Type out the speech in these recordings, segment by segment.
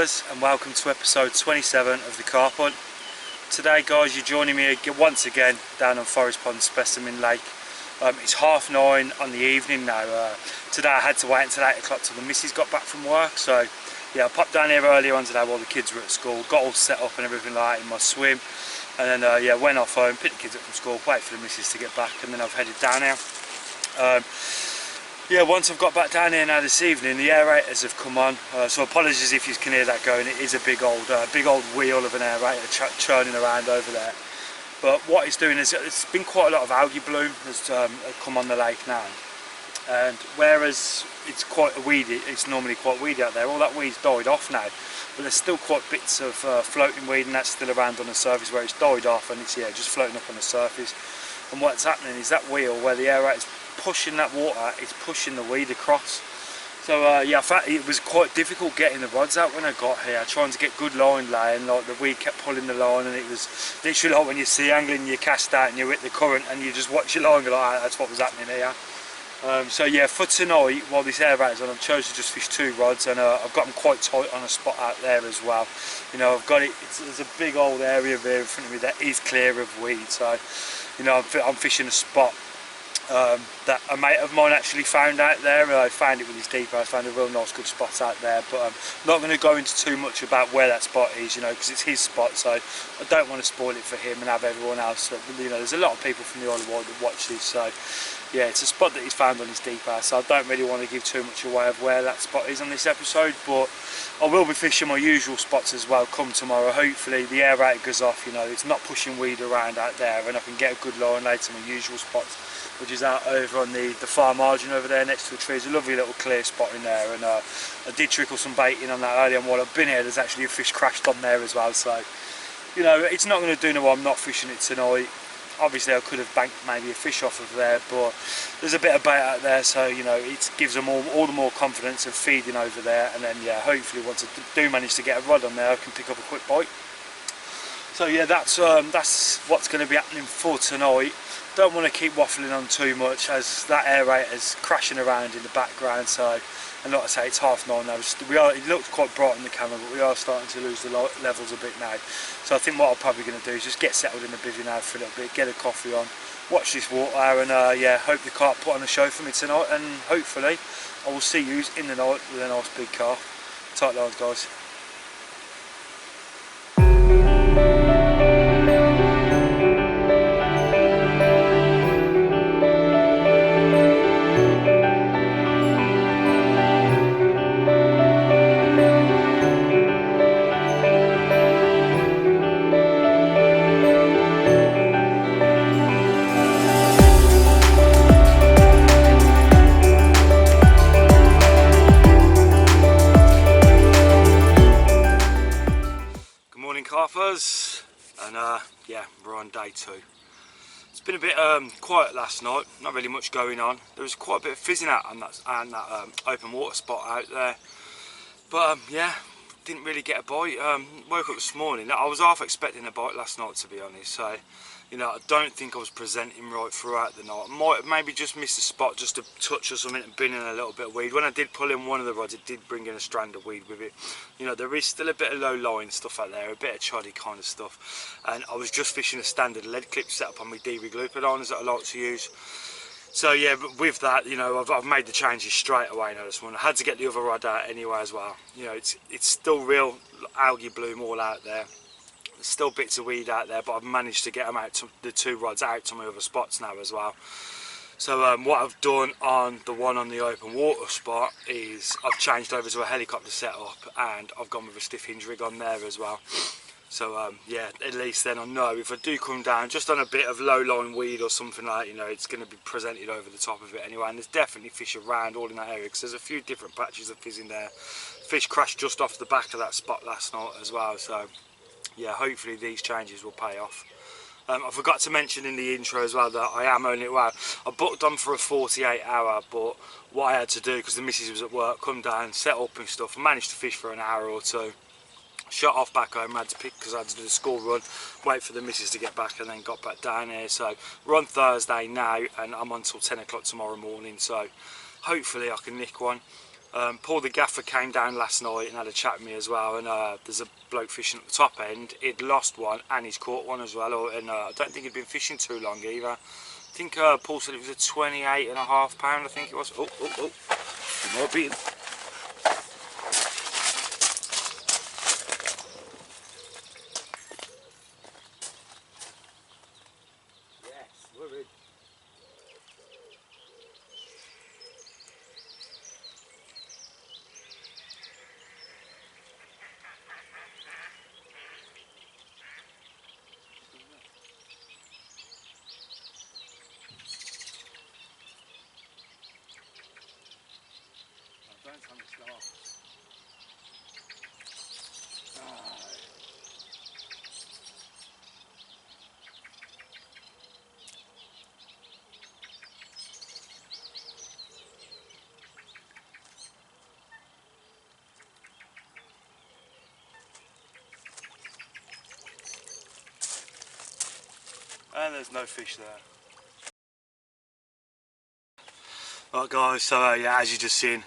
Carpers, and welcome to episode 27 of the Carp Hunt. Today guys, you're joining me once again down on Forest Pond Specimen Lake. It's 9:30 on the evening now. Today I had to wait until 8 o'clock till the missus got back from work, so yeah, I popped down here earlier on today while the kids were at school, got all set up and everything like that in my swim, and then yeah, went off home, picked the kids up from school, wait for the missus to get back, and then I've headed down now. Yeah, once I've got back down here now this evening, the aerators have come on, so apologies if you can hear that going. It is a big old wheel of an aerator churning around over there. But what it's doing is, it's been quite a lot of algae bloom that's come on the lake now, and whereas it's quite weedy, it's normally quite weedy out there, all that weed's died off now, but there's still quite bits of floating weed, and that's still around on the surface where it's died off, and it's just floating up on the surface. And what's happening is that wheel where the aerator's pushing that water, it's pushing the weed across. So yeah, in fact it was quite difficult getting the rods out when I got here, trying to get good line laying. Like the weed kept pulling the line, and it was literally like when you see angling, you cast out and you hit the current and you just watch your line go like, that's what was happening here. So yeah, for tonight, while this aerator's on, I've chosen to just fish 2 rods, and I've got them quite tight on a spot out there as well. You know, I've got it, there's a big old area there in front of me that is clear of weed, so you know, I'm fishing a spot that a mate of mine actually found out there. I found it with his deeper. I found a real nice good spot out there, but I'm not going to go into too much about where that spot is, you know, because it's his spot, so I don't want to spoil it for him and have everyone else. You know, there's a lot of people from the Isle of Wight that watch this, so yeah, it's a spot that he's found on his deeper, so I don't really want to give too much away of where that spot is on this episode, but I will be fishing my usual spots as well come tomorrow. Hopefully the aerator goes off, you know, it's not pushing weed around out there, and I can get a good line laid to my usual spots, which is out over on the far margin over there next to the trees. A lovely little clear spot in there, and I did trickle some bait in on that earlier, and while I've been here there's actually a fish crashed on there as well, so you know, it's not going to do no harm not fishing it tonight. Obviously I could have banked maybe a fish off of there, but there's a bit of bait out there, so you know, it gives them all the more confidence of feeding over there, and then yeah, hopefully once I do manage to get a rod on there I can pick up a quick bite. So yeah, that's what's going to be happening for tonight. Don't want to keep waffling on too much as that aerator is crashing around in the background, so, and like I say, it's 9:30 now. It looks quite bright on the camera, but we are starting to lose the levels a bit now. So I think what I'm probably going to do is just get settled in the bivvy now for a little bit, get a coffee on, watch this water, and yeah, hope the carp put on a show for me tonight, and hopefully I will see you in the night with a nice big carp. Tight lines, guys. Carpers, and yeah, we're on day 2. It's been a bit quiet last night, not really much going on. There was quite a bit of fizzing out on that open water spot out there, but yeah, didn't really get a bite. Woke up this morning, I was half expecting a bite last night, to be honest, so you know, I don't think I was presenting right throughout the night. I might have maybe just missed a spot, just a touch or something, and been in a little bit of weed. When I did pull in one of the rods, it did bring in a strand of weed with it. You know, there is still a bit of low line stuff out there, a bit of choddy kind of stuff. And I was just fishing a standard lead clip set up on my DV glucodons that I like to use. So yeah, but with that, you know, I've made the changes straight away now this morning. I had to get the other rod out anyway as well. You know, it's still real algae bloom all out there. There's still bits of weed out there, but I've managed to get them out to the 2 rods out to my other spots now as well. So what I've done on the one on the open water spot is I've changed over to a helicopter setup, and I've gone with a stiff hinge rig on there as well. So yeah, at least then I know if I do come down just on a bit of low line weed or something like that, you know, it's going to be presented over the top of it anyway. And there's definitely fish around all in that area, because there's a few different patches of fish in there. Fish crashed just off the back of that spot last night as well, so yeah, hopefully these changes will pay off. I forgot to mention in the intro as well that I am only, well, I booked on for a 48-hour, but what I had to do, because the missus was at work, come down, set up and stuff, I managed to fish for an hour or 2. Shot off back home, I had to pick, because I had to do the school run, wait for the missus to get back, and then got back down here. So we're on Thursday now, and I'm on till 10 o'clock tomorrow morning, so hopefully I can nick one. Paul the gaffer came down last night and had a chat with me as well, and there's a bloke fishing at the top end. He'd lost one and he's caught one as well, and I don't think he'd been fishing too long either. I think Paul said it was a 28.5 pound, I think it was. Oh, more beating. Yes, we're in. Don't tell me to go off. And there's no fish there. Right guys, so yeah, as you just seen,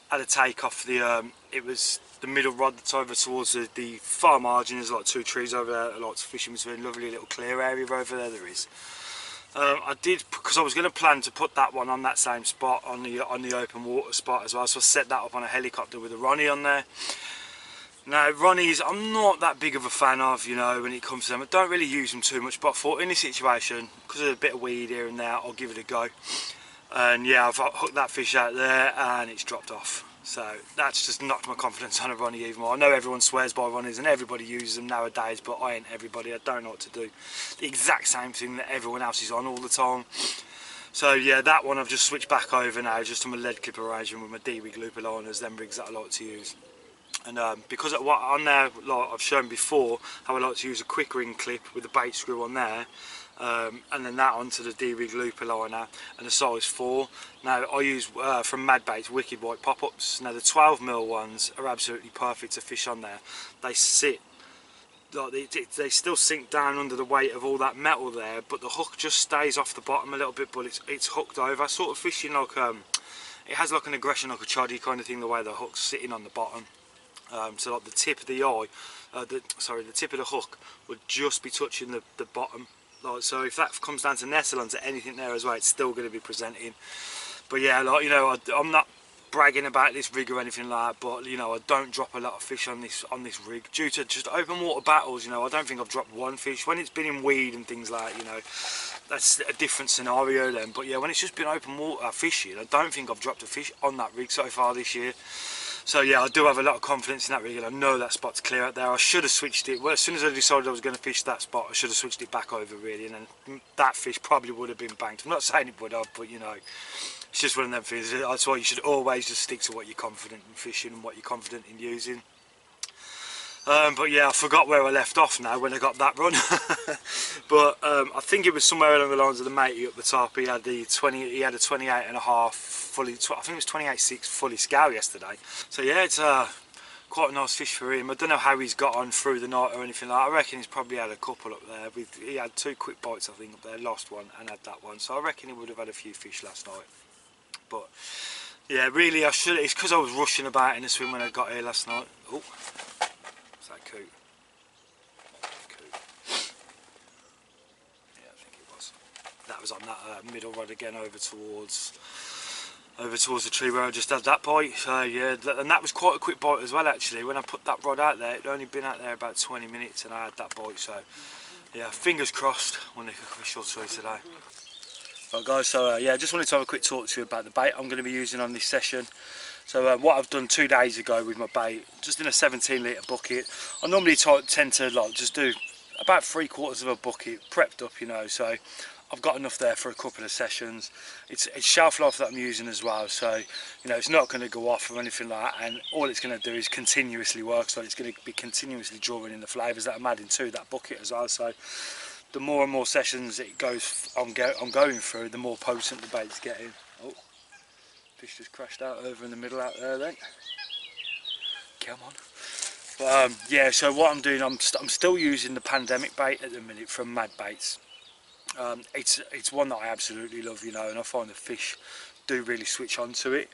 had a take off the it was the middle rod that's over towards the far margin. There's like 2 trees over there, lots of fishing between, lovely little clear area over there is. I did, because I was going to plan to put that one on that same spot, on the open water spot as well, so I set that up on a helicopter with a Ronnie on there. Now Ronnies, I'm not that big of a fan of, you know, when it comes to them. I don't really use them too much, but I thought in this situation, because there's a bit of weed here and there, I'll give it a go. And yeah, I've hooked that fish out there and it's dropped off. So that's just knocked my confidence on a Ronnie even more. I know everyone swears by Ronnies and everybody uses them nowadays, but I ain't everybody. I don't know what to do. The exact same thing that everyone else is on all the time. So yeah, that one I've just switched back over now, just to my lead clip arrangement with my D-rig looper liners, them rigs that I like to use. And because what on there, like I've shown before, how I like to use a quick ring clip with a bait screw on there, and then that onto the D-rig looper liner and a size 4. Now I use from Mad Baits Wicked White pop-ups. Now the 12mm ones are absolutely perfect to fish on there. They sit like they still sink down under the weight of all that metal there, but the hook just stays off the bottom a little bit, but it's hooked over. Sort of fishing like it has like an aggression, like a choddy kind of thing, the way the hook's sitting on the bottom. So like the tip of the eye, the tip of the hook would just be touching the bottom. Like, so if that comes down to nestle onto anything there as well, it's still going to be presenting. But yeah, like, you know, I'm not bragging about this rig or anything like that, but you know, I don't drop a lot of fish on this rig due to just open water battles. You know, I don't think I've dropped one fish. When it's been in weed and things like that, you know, that's a different scenario then. But yeah, when it's just been open water fishing, I don't think I've dropped a fish on that rig so far this year. So yeah, I do have a lot of confidence in that rig, and I know that spot's clear out there. I should have switched it, well, as soon as I decided I was going to fish that spot, I should have switched it back over really, and then that fish probably would have been banked. I'm not saying it would have, but you know, it's just one of them things. That's why you should always just stick to what you're confident in fishing and what you're confident in using. But yeah, I forgot where I left off now when I got that run. But I think it was somewhere along the lines of the matey up the top. He had a 28.5 fully, I think it was 28.6 fully scow yesterday. So yeah, it's quite a nice fish for him. I don't know how he's got on through the night or anything like that. I reckon he's probably had a couple up there. He had 2 quick bites I think up there, lost one and had that one. So I reckon he would have had a few fish last night. But yeah, really I should, it's because I was rushing about in the swim when I got here last night. Oh. That coot. Yeah, I think it was. That was on that middle rod again over towards the tree where I just had that bite. So yeah, and that was quite a quick bite as well actually. When I put that rod out there, it'd only been out there about 20 minutes and I had that bite. So yeah, fingers crossed we'll nick a fish or two today. Right guys, so yeah, just wanted to have a quick talk to you about the bait I'm going to be using on this session. So what I've done 2 days ago with my bait, just in a 17 litre bucket. I normally tend to like just do about 3/4 of a bucket prepped up, you know, so I've got enough there for a couple of sessions. It's shelf life that I'm using as well, so you know it's not going to go off or anything like that, and all it's going to do is continuously work, so it's going to be continuously drawing in the flavours that I'm adding to that bucket as well. So the more and more sessions it goes, I'm going through, the more potent the bait's getting. Oh. Fish just crashed out over in the middle out there then. Come on. But yeah, so what I'm doing, I'm still using the pandemic bait at the minute from Mad Baits. It's one that I absolutely love, you know, and I find the fish do really switch on to it.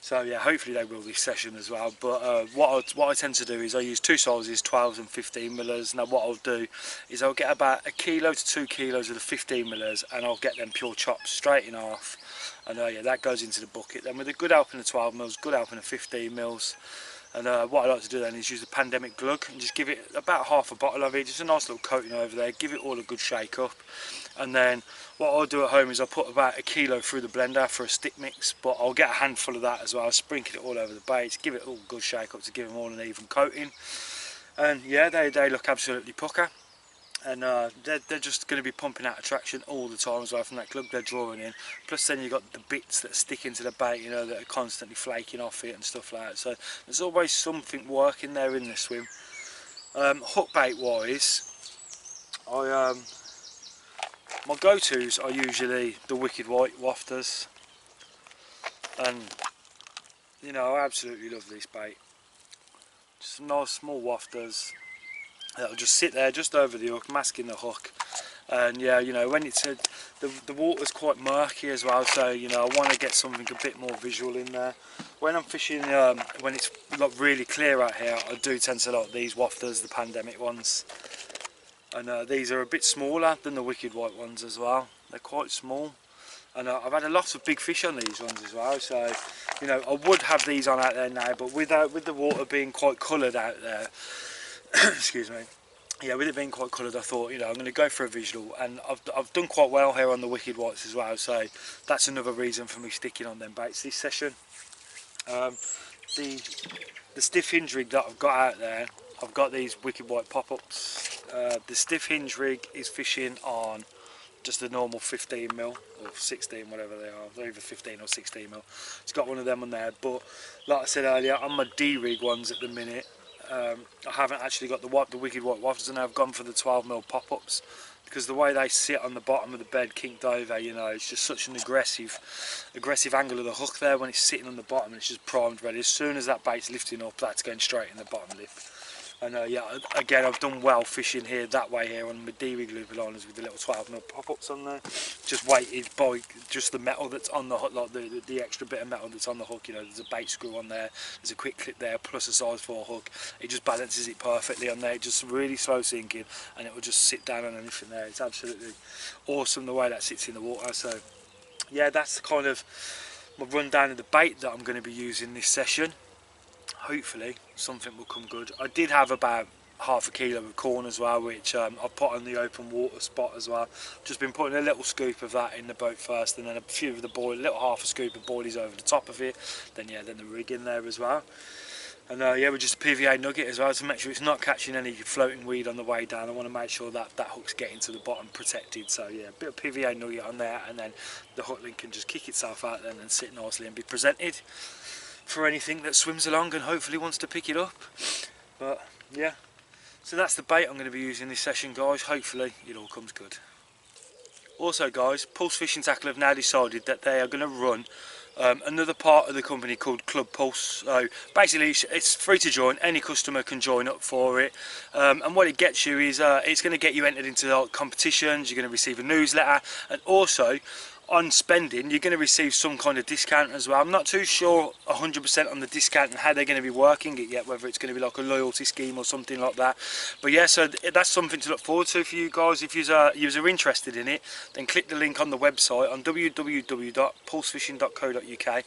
So yeah, hopefully they will this session as well. But what I tend to do is I use two sizes, 12s and 15 millers. Now what I'll do is I'll get about 1 kilo to 2 kilos of the 15 millers, and I'll get them pure chopped straight in half. And yeah, that goes into the bucket. Then with a good helping of 12 mils, good helping of 15 mils. And what I like to do then is use the pandemic glug and just give it about half a bottle of it, just a nice little coating over there, give it all a good shake up. And then what I'll do at home is I'll put about 1 kilo through the blender for a stick mix, but I'll get a handful of that as well, sprinkle it all over the baits, give it all a good shake up to give them all an even coating. And yeah, they look absolutely pucker. And they're just going to be pumping out attraction all the time as well from that glug they're drawing in. Plus then you've got the bits that stick into the bait, you know, that are constantly flaking off it and stuff like that. So there's always something working there in the swim. Hook bait wise, my go-tos are usually the wicked white wafters, and you know, I absolutely love this bait. Just some nice small wafters that'll just sit there just over the hook, masking the hook. And yeah, you know, when it's the water's quite murky as well, so you know, I want to get something a bit more visual in there. When I'm fishing, when it's like really clear out here, I do tend to like these wafters, the pandemic ones. And these are a bit smaller than the wicked white ones as well. They're quite small, and I've had a lot of big fish on these ones as well. So you know, I would have these on out there now, but with the water being quite coloured out there, excuse me, yeah, with it being quite coloured, I thought, you know, I'm going to go for a visual, and I've done quite well here on the wicked whites as well. So that's another reason for me sticking on them baits this session. The stiff hinge rig that I've got out there, I've got these wicked white pop-ups. The stiff hinge rig is fishing on just a normal 15 mil or 16, whatever they are. They're either 15 or 16 mil. It's got one of them on there, but like I said earlier, on my D rig ones at the minute, I haven't actually got the wicked white wafters, and I've gone for the 12 mil pop-ups, because the way they sit on the bottom of the bed kinked over, you know, it's just such an aggressive angle of the hook there when it's sitting on the bottom, and it's just primed ready. As soon as that bait's lifting up, that's going straight in the bottom lip. And yeah, again, I've done well fishing here that way here on my D-rig loop liners with the little 12 mil pop-ups on there. Just weighted by just the metal that's on the hook, like the extra bit of metal that's on the hook. You know, there's a bait screw on there, there's a quick clip there, plus a size 4 hook. It just balances it perfectly on there, just really slow sinking, and it will just sit down on anything there. It's absolutely awesome the way that sits in the water. So yeah, that's kind of my rundown of the bait that I'm going to be using this session. Hopefully something will come good. I did have about half a kilo of corn as well, which I put on the open water spot as well. Just been putting a little scoop of that in the boat first, and then a few of the little half a scoop of boilies over the top of it. Then yeah, then the rig in there as well. And yeah, we're just a PVA nugget as well to make sure it's not catching any floating weed on the way down. I want to make sure that that hook's getting to the bottom protected. So yeah, a bit of PVA nugget on there, and then the hook link can just kick itself out then and sit nicely and be presented for anything that swims along and hopefully wants to pick it up. But yeah, so that's the bait I'm going to be using this session, guys. Hopefully it all comes good. Also guys, Pulse Fishing Tackle have now decided that they are going to run another part of the company called Club Pulse. So basically it's free to join, any customer can join up for it, and what it gets you is it's going to get you entered into competitions. You're going to receive a newsletter, and also on spending you're going to receive some kind of discount as well. I'm not too sure 100% on the discount and how they're going to be working it yet, whether it's going to be like a loyalty scheme or something like that. But yeah, so that's something to look forward to for you guys. If you're interested in it, then click the link on the website on www.pulsefishing.co.uk.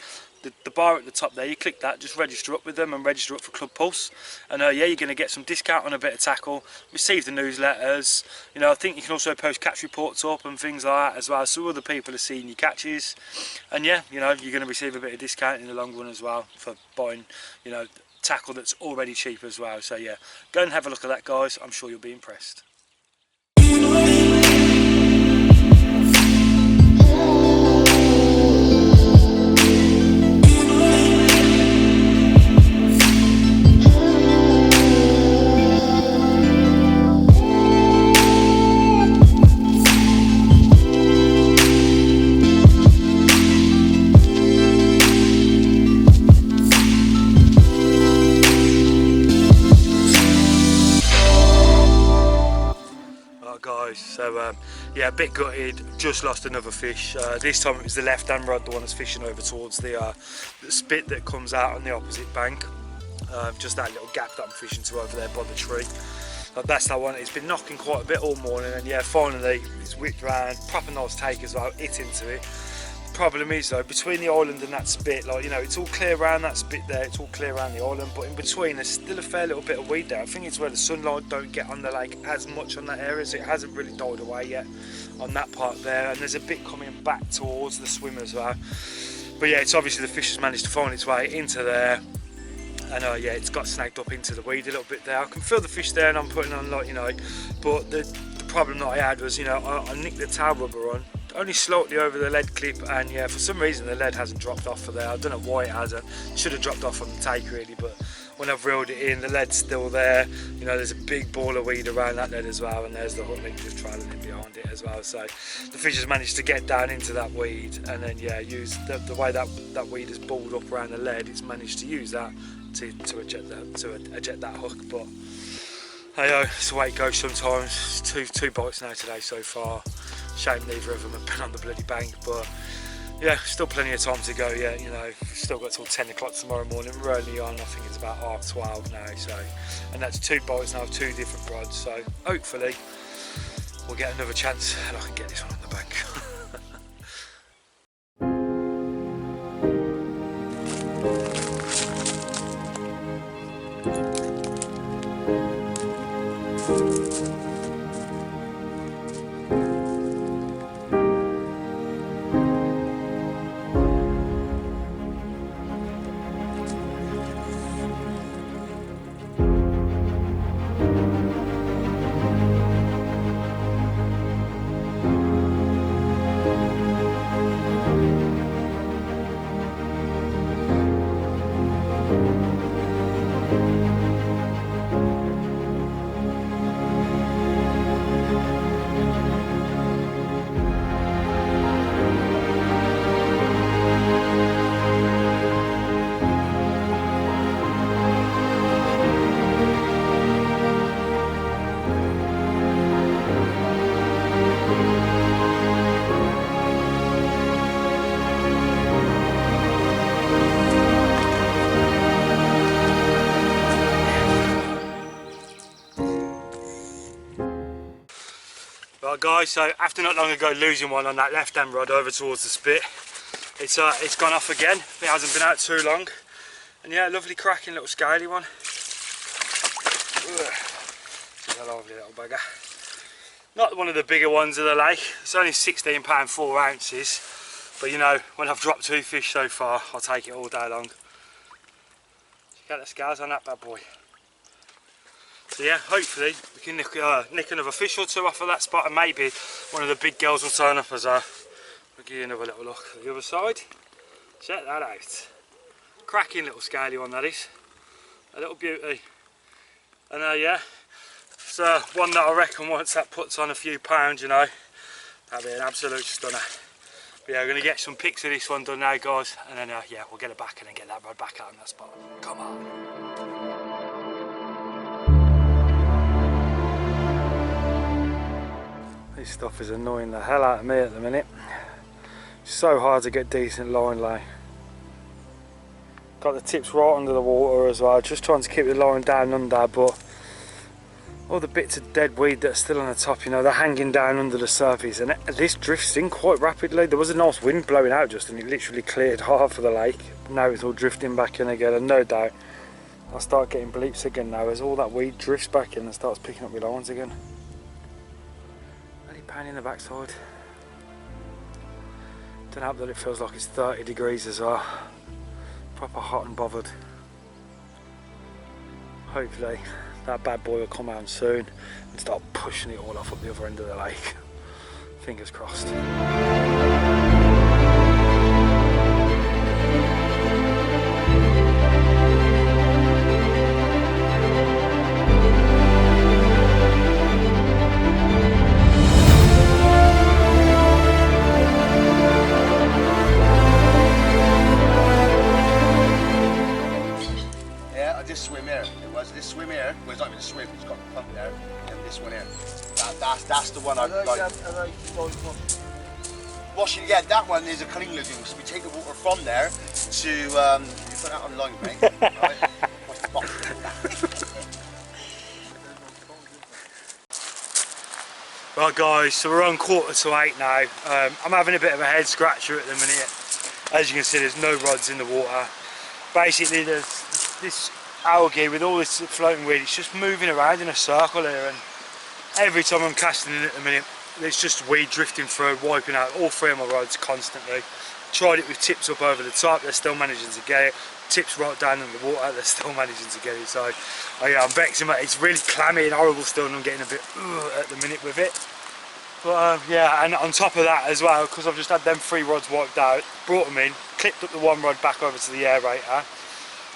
The bar at the top there, you click that, just register up with them and register up for Club Pulse, and yeah, you're going to get some discount on a bit of tackle, receive the newsletters. You know, I think you can also post catch reports up and things like that as well, so other people are seeing your catches. And yeah, you know, you're going to receive a bit of discount in the long run as well for buying, you know, tackle that's already cheap as well. So yeah, go and have a look at that, guys. I'm sure you'll be impressed. yeah, a bit gutted, just lost another fish. This time it was the left hand rod, the one that's fishing over towards the spit that comes out on the opposite bank. Just that little gap that I'm fishing to over there by the tree. That's that one. It's been knocking quite a bit all morning, and yeah, finally it's whipped round, proper nice take as well, hit into it. Problem is though, between the island and that spit, like, you know, it's all clear around that spit there, it's all clear around the island, but in between there's still a fair little bit of weed there. I think it's where the sunlight don't get on the lake as much on that area, so it hasn't really died away yet on that part there, and there's a bit coming back towards the swim as well. But yeah, it's obviously the fish has managed to find its way into there, and yeah, it's got snagged up into the weed a little bit there. I can feel the fish there, and I'm putting on, like, you know, but the problem that I had was, you know, I nicked the tail rubber on only slightly over the lead clip, and yeah, for some reason the lead hasn't dropped off for there. I don't know why it hasn't. It should have dropped off on the take really, but when I've reeled it in, the lead's still there. You know, there's a big ball of weed around that lead as well, and there's the hook link just trailing in behind it as well. So the fish has managed to get down into that weed, and then yeah, use the way that weed is balled up around the lead, it's managed to use that to eject that hook. But hey, it's the way it goes sometimes. Two bites now today so far. Shame neither of them have been on the bloody bank, but yeah, still plenty of time to go yet. You know, we've still got till 10 o'clock tomorrow morning. We're only on, I think it's about 12:30 now, so, and that's 2 bites now of 2 different rods, so hopefully we'll get another chance and I can get this one on the bank. Right guys, so after not long ago losing one on that left hand rod over towards the spit, it's gone off again. It hasn't been out too long, and yeah, lovely cracking little scaly one. Ugh, a lovely little bugger. Not one of the bigger ones of the lake. It's only 16 pound 4 ounces, but you know, when I've dropped 2 fish so far, I'll take it all day long. Check out the scales on that bad boy. So yeah, hopefully we can nick another fish or 2 off of that spot, and maybe one of the big girls will turn up as well. We'll give you another little look at the other side. Check that out. Cracking little scaly one that is. A little beauty. And yeah, it's one that I reckon once that puts on a few pounds, you know, that'll be an absolute stunner. But yeah, we're going to get some pics of this one done now guys, and then yeah, we'll get it back and then get that rod back out on that spot. Come on. This stuff is annoying the hell out of me at the minute. It's so hard to get decent line lay. Got the tips right under the water as well, just trying to keep the line down under, but all the bits of dead weed that are still on the top, you know, they're hanging down under the surface, and this drifts in quite rapidly. There was a nice wind blowing out just, and it literally cleared half of the lake. Now it's all drifting back in again, and no doubt I'll start getting bleeps again now as all that weed drifts back in and starts picking up my lines again. Pain in the backside. Don't help that it feels like it's 30 degrees as well. Proper hot and bothered. Hopefully that bad boy will come out soon and start pushing it all off up the other end of the lake. Fingers crossed. Swim here. It was this swim here. Well, it's not even a swim. It's got a pump there, and this one here. That's the one I like. Washing, yeah, that one is a clean lagoon. So we take the water from there to, you put that online, mate. Right? What's the box? Right guys, so we're on 7:45 now. I'm having a bit of a head scratcher at the minute. As you can see, there's no rods in the water. Basically there's this algae with all this floating weed, it's just moving around in a circle here, and every time I'm casting in at the minute there's just weed drifting through, wiping out all 3 of my rods constantly. Tried it with tips up over the top, they're still managing to get it. Tips right down in the water, they're still managing to get it. So yeah, I'm vexing, mate. It's really clammy and horrible still, and I'm getting a bit at the minute with it. But yeah, and on top of that as well, because I've just had them 3 rods wiped out, brought them in, clipped up the 1 rod back over to the aerator.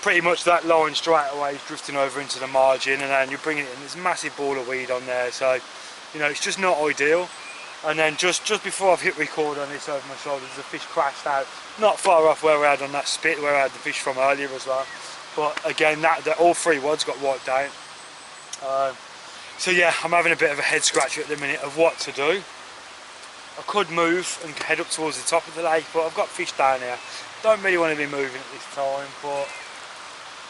Pretty much that line straight away is drifting over into the margin, and then you're bringing it in, there's a massive ball of weed on there. So you know, it's just not ideal. And then just before I've hit record on this over my shoulder, there's a fish crashed out not far off where we had on that spit where I had the fish from earlier as well. But again, that all 3 rods got wiped out. So yeah, I'm having a bit of a head scratcher at the minute of what to do. I could move and head up towards the top of the lake, but I've got fish down here. Don't really want to be moving at this time, but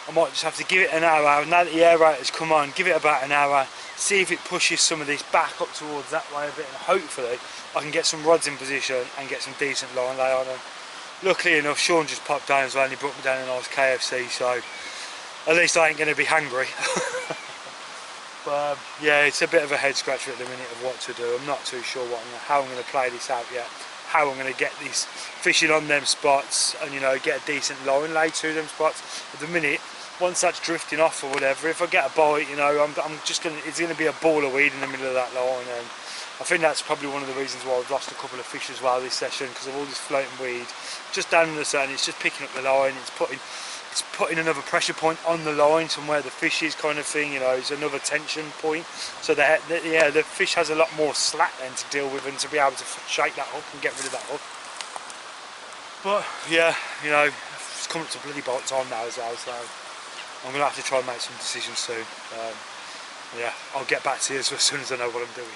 I might just have to give it an hour. Now that the aerator's come on, give it about an hour, see if it pushes some of this back up towards that way a bit, and hopefully I can get some rods in position and get some decent line lay on them. Luckily enough, Sean just popped down as well, and he brought me down a nice KFC, so at least I ain't going to be hungry. But yeah, it's a bit of a head scratcher at the minute of what to do. I'm not too sure how I'm going to play this out yet, how I'm going to get these fishing on them spots and, you know, get a decent line lay to them spots. At the minute, once that's drifting off or whatever, if I get a bite, you know, I'm just going to, it's going to be a ball of weed in the middle of that line, and I think that's probably one of the reasons why I've lost a couple of fish as well this session, because of all this floating weed just down in the sun. It's just picking up the line, it's putting another pressure point on the line from where the fish is, kind of thing, you know. It's another tension point, so yeah, the fish has a lot more slack then to deal with and to be able to shake that hook and get rid of that hook. But yeah, you know, it's coming up to bloody bite time now as well, so I'm going to have to try and make some decisions soon. Yeah, I'll get back to you as soon as I know what I'm doing.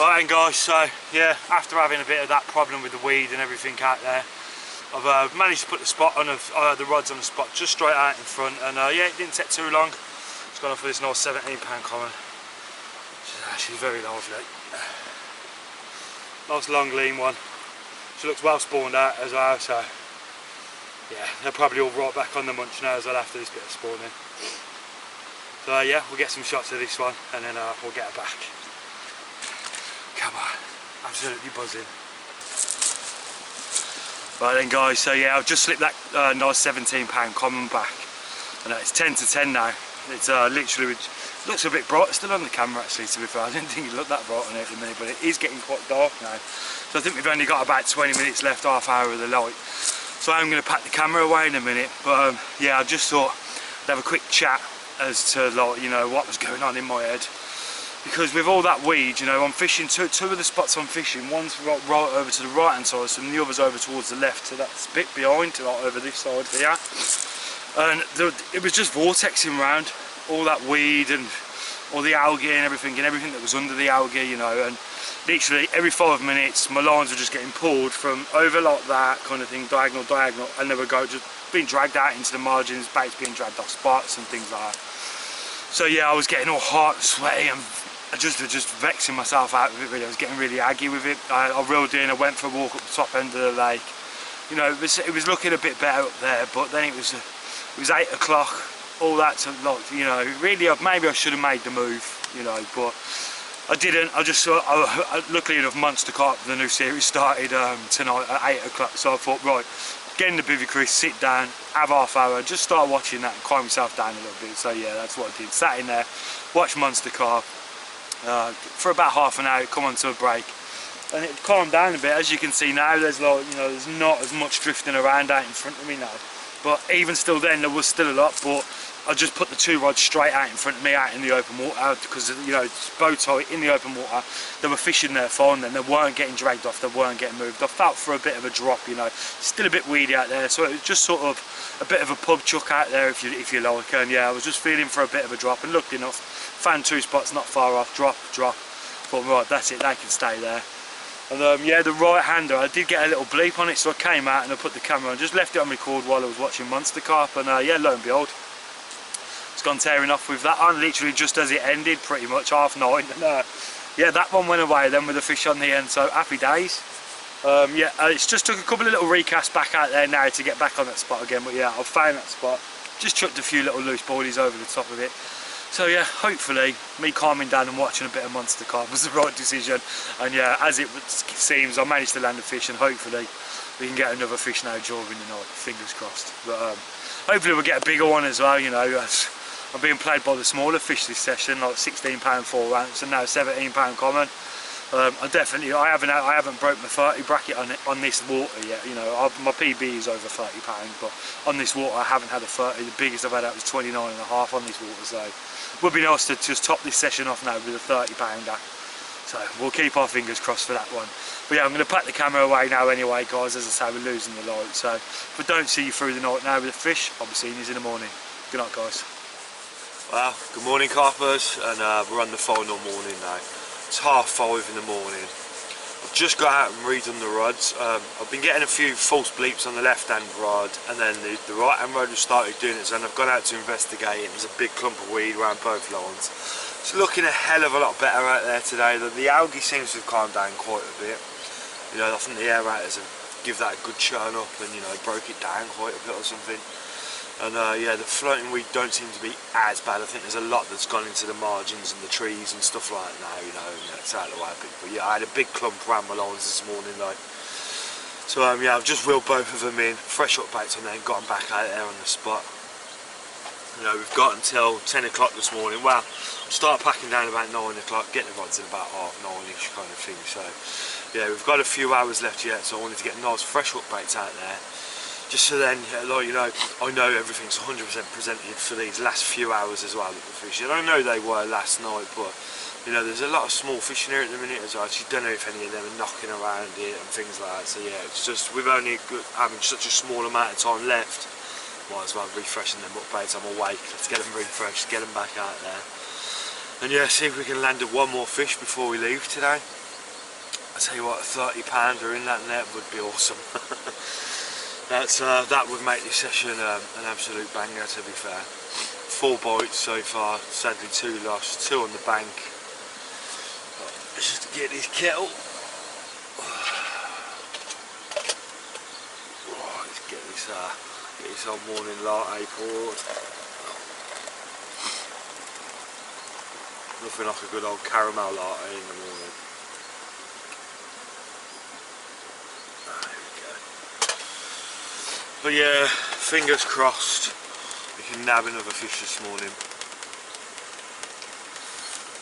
Right then guys, so yeah, after having a bit of that problem with the weed and everything out there, I've managed to put the the rods on the spot just straight out in front, and yeah, it didn't take too long. It's gone off with this nice 17 pound common, which is actually very lovely. Nice long lean one. She looks well spawned out as well, so yeah, they're probably all right back on the munch now as well after this bit of spawning. So yeah, we'll get some shots of this one and then we'll get her back. Come on, absolutely buzzing. Right then guys, so yeah, I've just slipped that nice 17 pound common back, and it's 10 to 10 now. It's literally, it looks a bit bright still on the camera actually, to be fair. I didn't think it looked that bright on it at the minute, but it is getting quite dark now. So I think we've only got about 20 minutes left, half hour of the light. So I'm going to pack the camera away in a minute, but yeah, I just thought I'd have a quick chat as to, like, you know, what was going on in my head. Because with all that weed, you know, I'm fishing, two of the spots I'm fishing, one's right over to the right hand side, and the other's over towards the left, so that's a bit behind, right over this side here. And it was just vortexing around, all that weed and all the algae and everything that was under the algae, you know. And literally every 5 minutes my lines were just getting pulled from over like that kind of thing, diagonal, and they would go just being dragged out into the margins, baits being dragged off spots and things like that. So yeah, I was getting all hot and sweaty and just vexing myself out with it really. I was getting really aggy with it. I reeled in, I went for a walk up the top end of the lake. You know, it was looking a bit better up there, but then it was 8 o'clock, all that to like, you know, really maybe I should have made the move, you know, but I didn't. I just saw, luckily enough, Monster Carp, the new series, started tonight at 8 o'clock, so I thought, right, get in the bivvy crease, sit down, have half hour, just start watching that and calm myself down a little bit. So yeah, that's what I did. Sat in there, watched Monster Carp for about half an hour, come on to a break, and it calmed down a bit. As you can see now, there's like, you know, there's not as much drifting around out in front of me now. But even still then, there was still a lot, but I just put the 2 rods straight out in front of me, out in the open water, because, you know, it's bow tie in the open water. They were fishing there fine then, they weren't getting dragged off, they weren't getting moved. I felt for a bit of a drop, you know, still a bit weedy out there, so it was just sort of a bit of a pub chuck out there, if you like. And yeah, I was just feeling for a bit of a drop, and lucky enough, found 2 spots not far off, drop. Thought, right, that's it, they can stay there. And yeah, the right hander, I did get a little bleep on it, so I came out and I put the camera on, just left it on record while I was watching Monster Carp, and yeah, lo and behold, it's gone tearing off with that on, literally just as it ended, pretty much 9:30. And yeah, that one went away then with the fish on the end, so happy days. Yeah, it's just took a couple of little recasts back out there now to get back on that spot again, but yeah, I've found that spot, just chucked a few little loose boilies over the top of it. So yeah, hopefully me calming down and watching a bit of Monster Carp was the right decision, and yeah, as it seems, I managed to land a fish, and hopefully we can get another fish now during the night, fingers crossed. But hopefully we'll get a bigger one as well, you know. I'm being played by the smaller fish this session, like £16 4 ounce and now £17 common. I haven't broke my 30 bracket on this water yet, you know. My PB is over £30, but on this water I haven't had a 30. The biggest I've had out was 29.5 on this water, so it would be nice to just top this session off now with a 30 pounder. So we'll keep our fingers crossed for that one. But yeah, I'm going to pack the camera away now anyway, guys. As I say, we're losing the light, so if I don't see you through the night now with the fish, I'll be seeing you in the morning. Good night, guys. Well, good morning, carpers, and we're on the final morning now. It's 5:30 in the morning. I've just got out and redone the rods. I've been getting a few false bleeps on the left hand rod, and then the right hand rod has started doing it, so I've gone out to investigate it. There's a big clump of weed around both lines. It's looking a hell of a lot better out there today. The algae seems to have calmed down quite a bit. You know, I think the aerators have give that a good churn up, and you know, broke it down quite a bit or something. And yeah, the floating weed don't seem to be as bad. I think there's a lot that's gone into the margins and the trees and stuff like that now, you know, and it's out of the way a bit. But yeah, I had a big clump around my lines this morning, like. So yeah, I've just wheeled both of them in, fresh up baits on there, and got them back out there on the spot. You know, we've got until 10 o'clock this morning. Well, I'll start packing down about 9 o'clock, get the rods in about 9:30ish kind of thing. So yeah, we've got a few hours left yet, so I wanted to get nice fresh up baits out there. Just so then, like, you know, I know everything's 100% presented for these last few hours as well that we're fishing. I know they were last night, but you know, there's a lot of small fish in here at the minute as well. So you don't know if any of them are knocking around it and things like that. So yeah, it's just we've only having such a small amount of time left. Might as well refreshing them up baits. I'm awake. Let's get them refreshed, get them back out there, and yeah, see if we can land one more fish before we leave today. I tell you what, a 30 pounder in that net would be awesome. That would make this session an absolute banger, to be fair. 4 bites so far, sadly 2 lost, 2 on the bank. Just to get this kettle. Oh, let's get this old morning latte poured. Nothing like a good old caramel latte in the morning. But yeah, fingers crossed we can nab another fish this morning.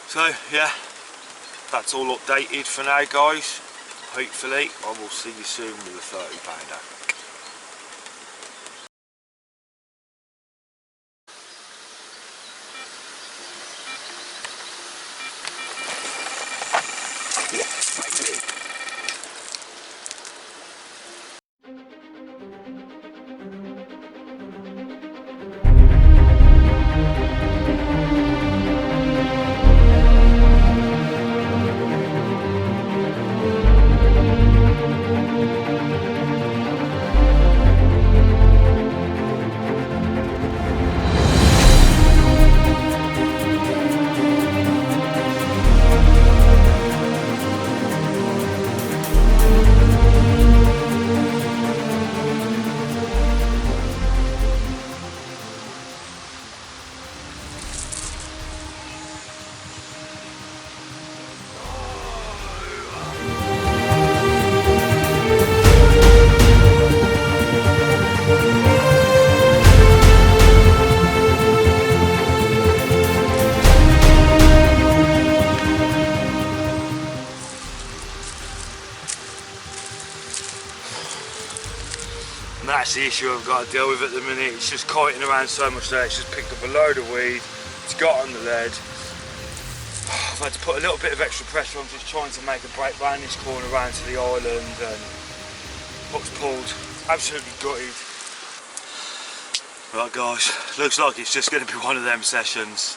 So yeah, that's all updated for now, guys. Hopefully I will see you soon with a 30 pounder. And that's the issue I've got to deal with at the minute. It's just kiting around so much there. It's just picked up a load of weed. It's got on the lead. I've had to put a little bit of extra pressure on, just trying to make a break round this corner around to the island, and hook's pulled. Absolutely gutted. Right guys, looks like it's just going to be one of them sessions.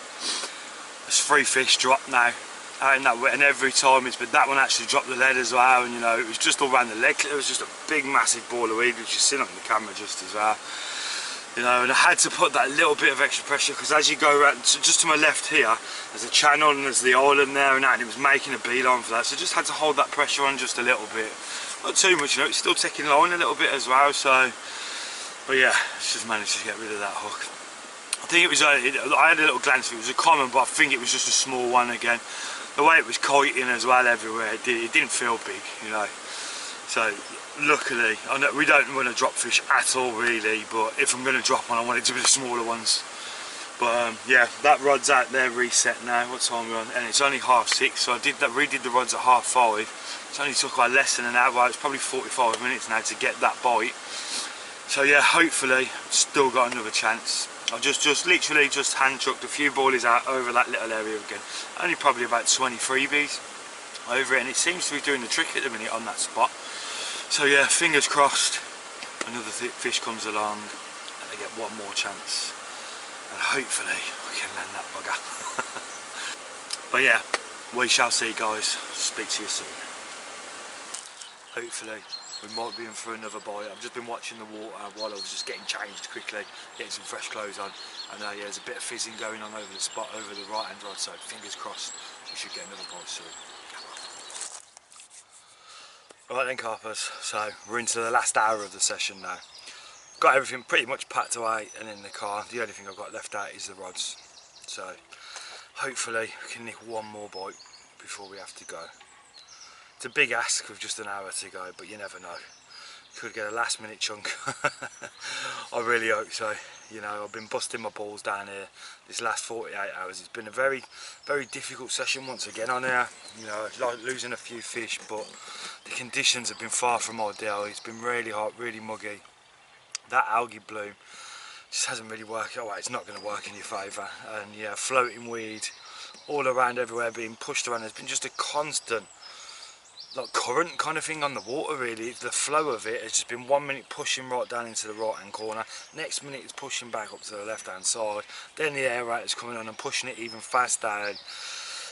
There's 3 fish dropped now out in that wet, and every time it's been that one actually dropped the lead as well, and you know, it was just all around the leg. It was just a big massive ball of weed, which you see on the camera just as well. You know, and I had to put that little bit of extra pressure, because as you go around, just to my left here, there's a channel and there's the island there and that, and it was making a beeline for that, so just had to hold that pressure on just a little bit. Not too much, you know, it's still taking line a little bit as well, so, but yeah, just managed to get rid of that hook. I think it was, I had a little glance, it was a common, but I think it was just a small one again. The way it was kiting as well everywhere, it didn't feel big, you know. So luckily, I know we don't want to drop fish at all really, but if I'm going to drop one, I want it to be the smaller ones. But yeah, that rod's out there reset now. What time are we on? And it's only 6:30, so I redid the rods at 5:30. It's only took like less than an hour. It's probably 45 minutes now to get that bite. So yeah, hopefully, still got another chance. I just literally just hand chucked a few boilies out over that little area again. Only probably about 20 freebies over it, and it seems to be doing the trick at the minute on that spot. So yeah, fingers crossed another fish comes along and I get one more chance, and hopefully we can land that bugger. But yeah, we shall see guys. Speak to you soon. Hopefully we might be in for another bite. I've just been watching the water while I was just getting changed quickly, getting some fresh clothes on, and yeah, there's a bit of fizzing going on over the spot over the right hand rod, so fingers crossed we should get another bite soon. Right then carpers, so we're into the last hour of the session now. Got everything pretty much packed away and in the car. The only thing I've got left out is the rods. So hopefully we can nick one more bite before we have to go. It's a big ask with just an hour to go, but you never know. Could get a last minute chunk. I really hope so. You know, I've been busting my balls down here this last 48 hours. It's been a very, very difficult session once again on here. You know, like losing a few fish, but the conditions have been far from ideal. It's been really hot, really muggy. That algae bloom just hasn't really worked. Oh, well, it's not going to work in your favour. And yeah, floating weed all around everywhere, being pushed around. There's been just a constant like current kind of thing on the water really. The flow of it has just been 1 minute pushing right down into the right hand corner, next minute it's pushing back up to the left hand side, then the aerator's coming on and pushing it even faster, and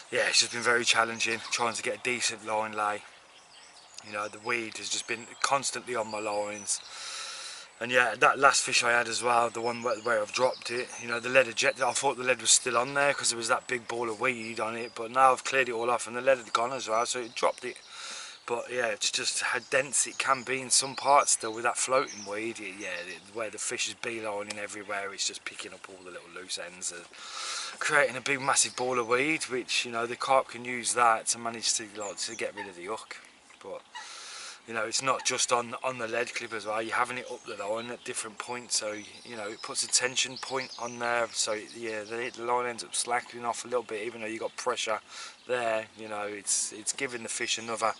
yeah, it's just been very challenging trying to get a decent line lay. You know, the weed has just been constantly on my lines. And yeah, that last fish I had as well, the one where I've dropped it, you know, the lead ejected. I thought the lead was still on there because there was that big ball of weed on it, but now I've cleared it all off and the lead had gone as well, so it dropped it. But yeah, it's just how dense it can be in some parts still with that floating weed. Where the fish is beelining everywhere, it's just picking up all the little loose ends and creating a big massive ball of weed, which, you know, the carp can use that to manage to get rid of the hook. But you know, it's not just on the lead clip as well. You're having it up the line at different points, so you know it puts a tension point on there. So yeah, the line ends up slackening off a little bit, even though you got pressure there. You know, it's giving the fish another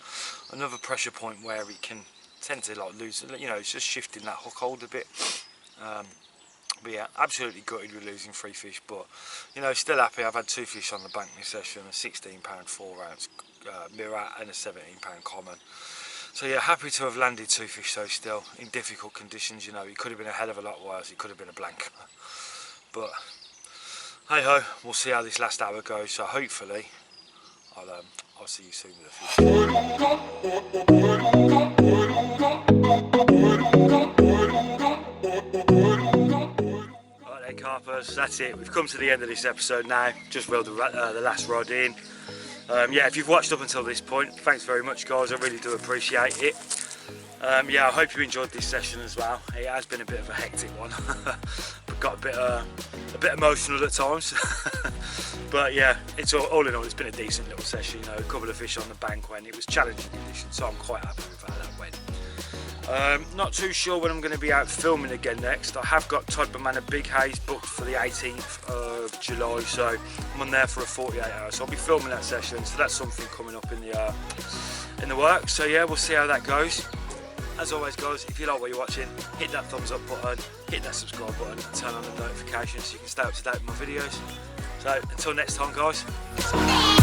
pressure point where it can tend to like lose. You know, it's just shifting that hook hold a bit. But yeah, absolutely gutted with losing 3 fish, but you know, still happy. I've had 2 fish on the bank this session: a 16 pound 4 ounce mirror and a 17 pound common. So yeah, happy to have landed 2 fish though still, in difficult conditions. You know, it could have been a hell of a lot worse, it could have been a blank. But hey ho, we'll see how this last hour goes, so hopefully I'll see you soon with a fish. Right then carpers, that's it, we've come to the end of this episode now, just reeled the last rod in. Yeah, if you've watched up until this point, thanks very much guys, I really do appreciate it. Yeah, I hope you enjoyed this session as well. It has been a bit of a hectic one, but got a bit emotional at times. But yeah, it's all in all, it's been a decent little session. You know, a couple of fish on the bank when it was challenging conditions, so I'm quite happy with how that went. Not too sure when I'm going to be out filming again next. I have got Todd Banana Big Haze booked for the 18th of July, so I'm on there for a 48 hours, so I'll be filming that session, so that's something coming up in the works. So yeah, we'll see how that goes. as always guys, if you like what you're watching, hit that thumbs up button, hit that subscribe button and turn on the notifications so you can stay up to date with my videos. So until next time guys.